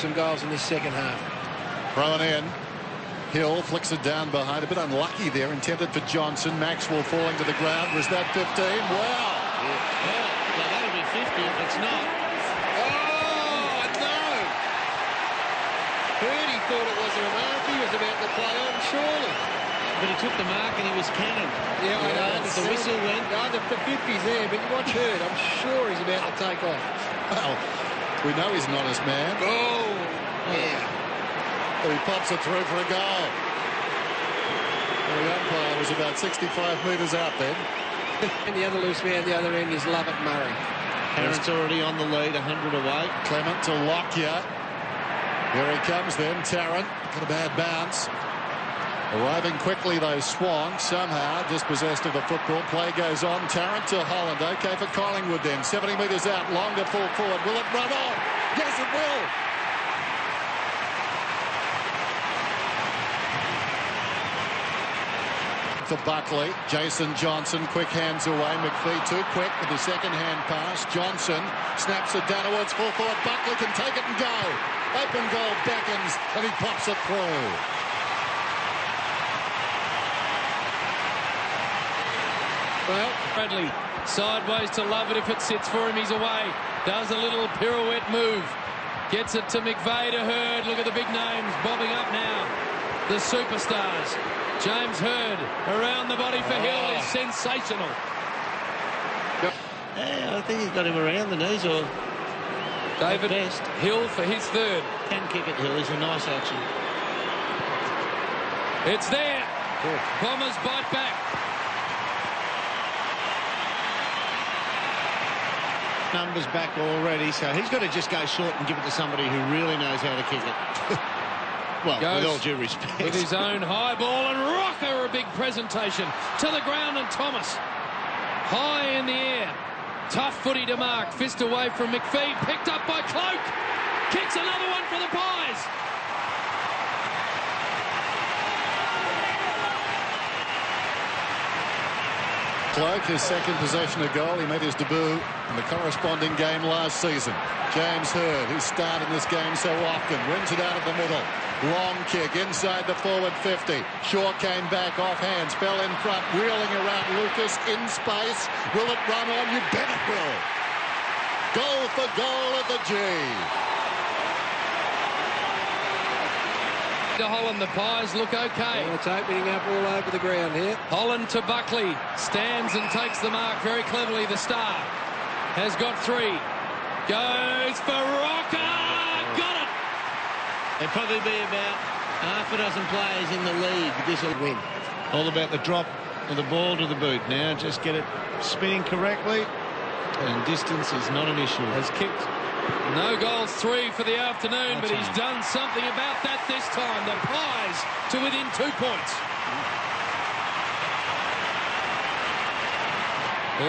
some goals in this second half. Thrown in. Hill flicks it down behind. A bit unlucky there. Intended for Johnson. Maxwell falling to the ground. Was that 15? Wow. Yeah. Well, that'll be 50 if it's not. Oh, no. Purdy thought it was a remark. He was about to play on, surely. But he took the mark and he was cannon. Yeah, I know. The whistle went. No, the 50's there, but you watch Hurd. I'm sure he's about to take off. Well, we know he's an honest man. Oh, yeah. He pops it through for a goal. Well, the umpire was about 65 metres out then. And the other loose man, the other end is Lovett Murray. Parent's already on the lead, 100 away. Clement to Lockyer. Here he comes then. Tarrant got a bad bounce. Arriving quickly, though, Swan somehow dispossessed of the football. Play goes on. Tarrant to Holland. OK for Collingwood then. 70 metres out. Long to full forward. Will it run on? Yes, it will. For Buckley. Jason Johnson. Quick hands away. McPhee too quick with the second hand pass. Johnson snaps it down towards full forward. Buckley can take it and go. Open goal beckons and he pops it through. Well, Bradley sideways to Lovett. If it sits for him, he's away. Does a little pirouette move. Gets it to McVeigh to Hurd. Look at the big names bobbing up now. The superstars. James Hurd around the body for Hill is sensational. Yeah, I think he's got him around the knees or David Hill for his third. Can kick it, Hill. Is a nice action. It's there. Bombers bite back. Numbers back already, so he's got to just go short and give it to somebody who really knows how to kick it. Well, Goes with all due respect. with his own high ball, and Rocker, a big presentation to the ground, and Thomas high in the air. Tough footy to mark. Fist away from McPhee, picked up by Cloak. Kicks another one for the Pies. Cloak, his second possession of goal. He made his debut in the corresponding game last season. James Hurd, who's started this game so often, wins it out of the middle. Long kick inside the forward 50. Shaw came back off hands, fell in front, wheeling around Lucas in space. Will it run on? You bet it will. Goal for goal at the G. To Holland, the Pies look okay. Well, it's opening up all over the ground here. Holland to Buckley. Stands and takes the mark very cleverly. The star has got three. Goes for Rocker. Got it. There'll probably be about half a dozen players in the league. This will win. All about the drop of the ball to the boot. Now just get it spinning correctly. And distance is not an issue. Has kicked. No goals, 3 for the afternoon, but he's done something about that this time. The Pies to within 2 points.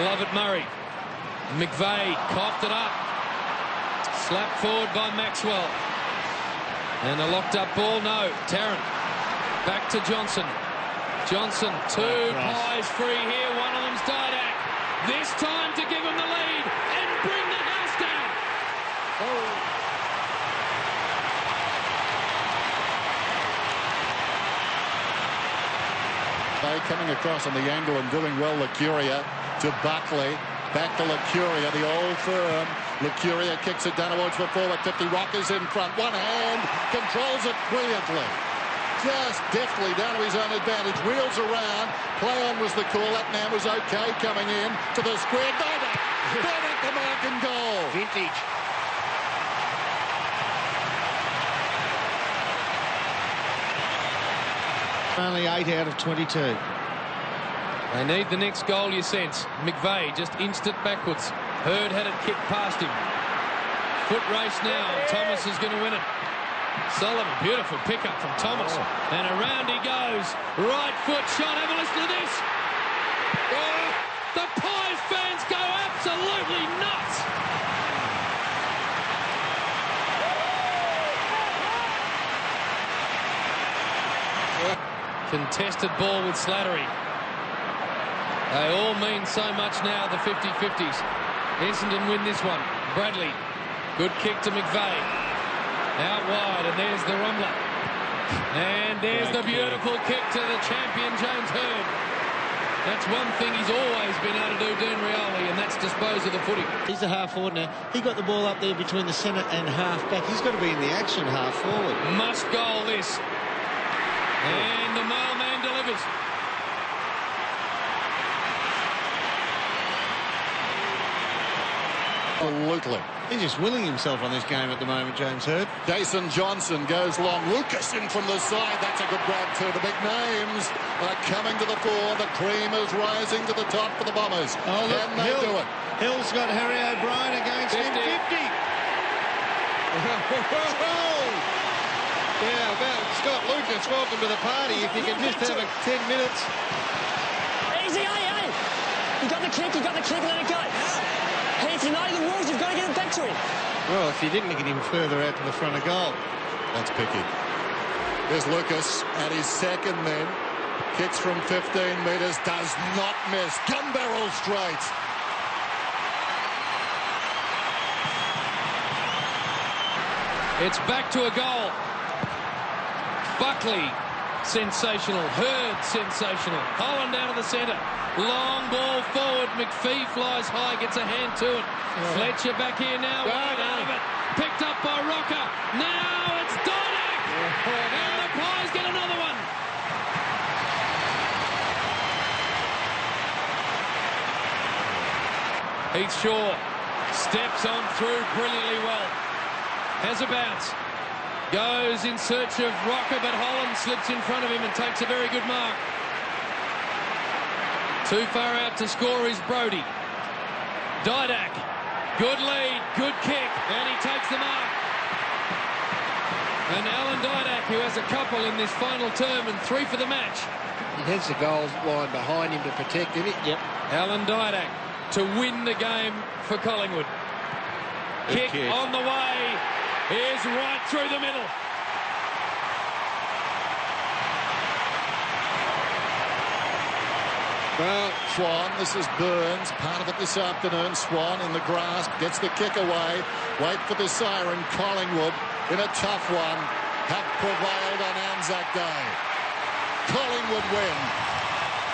Lovett Murray. McVeigh coughed it up. Slapped forward by Maxwell. And a locked up ball, no. Tarrant. Back to Johnson. Johnson, 2 Pies free here. One of them's Didak. This time to give him the lead and bring the house down. Coming across on the angle and doing well. Lucuria to Buckley. Back to Lucuria, the old firm. Lucuria kicks it down towards the forward 50. Rockers in front. One hand. Controls it brilliantly. Just deftly down to his own advantage. Wheels around. Play on was the call. That man was okay coming in to the square. Didak the mark and goal. Vintage. Only 8 out of 22. They need the next goal, you sense. McVeigh just inched it backwards. Hurd had it kicked past him. Foot race now. Thomas is going to win it. Sullivan, beautiful pickup from Thomas. And around he goes. Right foot shot. Have a listen to this. Oh, the Pies fans go absolutely nuts. Contested ball with Slattery. They all mean so much now, the 50-50s. Essendon win this one. Bradley. Good kick to McVeigh. Out wide, and there's the rumbler. And there's the beautiful kick to the champion, James Hird. That's one thing he's always been able to do, Dean Rioli, and that's dispose of the footy. He's a half forward now. He got the ball up there between the centre and half back. He's got to be in the action half forward. Must goal this. And the mailman delivers. Absolutely. He's just willing himself on this game at the moment, James Hird. Jason Johnson goes long. Lucas in from the side. That's a good grab too. The big names are coming to the fore. The cream is rising to the top for the Bombers. Oh, look, Can they do it? Hill's got Harry O'Brien against 50. him. 50. Yeah, about Scott Lucas, welcome to the party. If you can just have a 10 minutes. Easy, hey. You got the kick, let it go. Hey, if you know the rules, you've got to get it back to him. Well, if you didn't get him further out to the front of goal. That's picky. Here's Lucas at his second men. Kicks from 15 metres, does not miss. Gun barrel straight. It's back to a goal. Buckley, sensational. Hird, sensational. Holland out of the centre. Long ball forward. McPhee flies high, gets a hand to it. Fletcher back here now. Wide out of it. Picked up by Rocker. Now it's Didak. And the Pies get another one. Heath Shaw steps on through brilliantly well. Has a bounce. Goes in search of Rocker, but Holland slips in front of him and takes a very good mark. Too far out to score is Brodie. Didak. Good lead, good kick, and he takes the mark. And Alan Didak, who has a couple in this final term and 3 for the match. He has the goal line behind him to protect him. Yep. Alan Didak to win the game for Collingwood. Kick on the way is right through the middle. Well, Swan, this is Burns, part of it this afternoon. Swan in the grasp, gets the kick away. Wait for the siren. Collingwood in a tough one have prevailed on Anzac Day. Collingwood win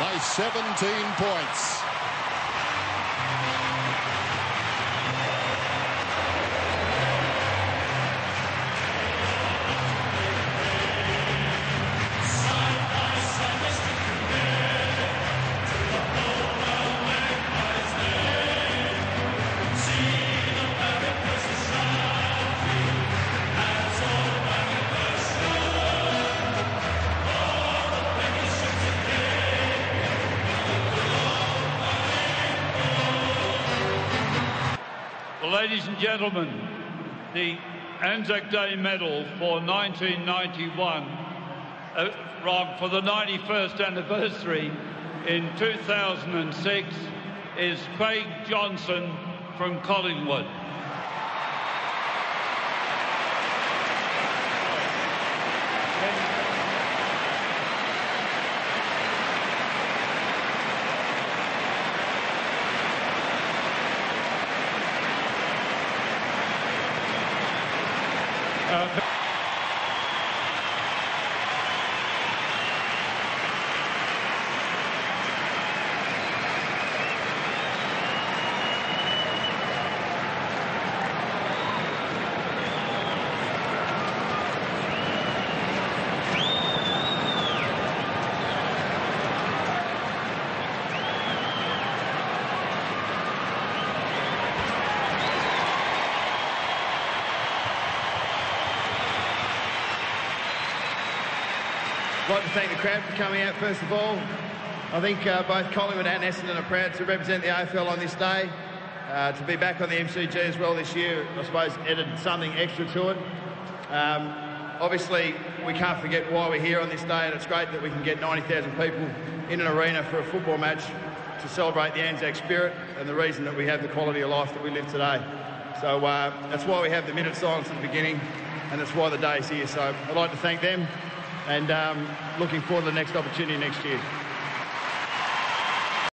by 17 points. Ladies and gentlemen, the Anzac Day medal for 1991, for the 91st anniversary in 2006, is Craig Johnson from Collingwood. I'd like to thank the crowd for coming out, first of all. I think both Collingwood and Essendon are proud to represent the AFL on this day. To be back on the MCG as well this year, I suppose, added something extra to it. Obviously, we can't forget why we're here on this day, and it's great that we can get 90,000 people in an arena for a football match to celebrate the Anzac spirit and the reason that we have the quality of life that we live today. So that's why we have the minute silence at the beginning, and that's why the day is here. So I'd like to thank them, and looking forward to the next opportunity next year.